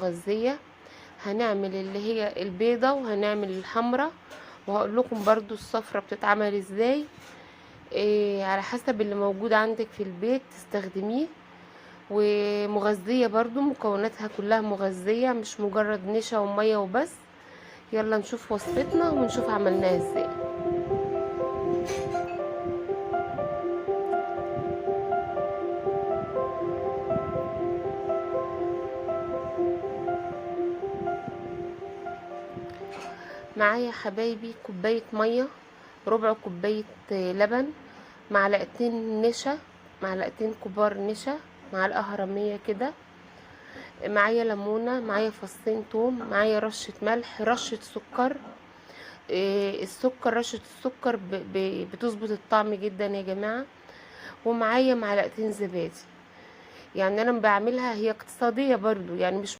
مغذية. هنعمل اللي هي البيضة وهنعمل الحمرة، وهقول لكم برضو الصفرة بتتعمل ازاي. على حسب اللي موجود عندك في البيت تستخدميه. ومغذية برضو، مكوناتها كلها مغذية مش مجرد نشا ومية وبس. يلا نشوف وصفتنا ونشوف عملناها ازاي. معايا يا حبايبي كوباية مية، ربع كوباية لبن، معلقتين نشا، معلقتين كبار نشا، معلقة هرمية كده. معايا ليمونة، معايا فصين توم، معايا رشة ملح، رشة سكر. السكر، رشة السكر بتظبط الطعم جدا يا جماعة. ومعايا معلقتين زبادي. يعني انا بعملها هي اقتصادية برضو، يعني مش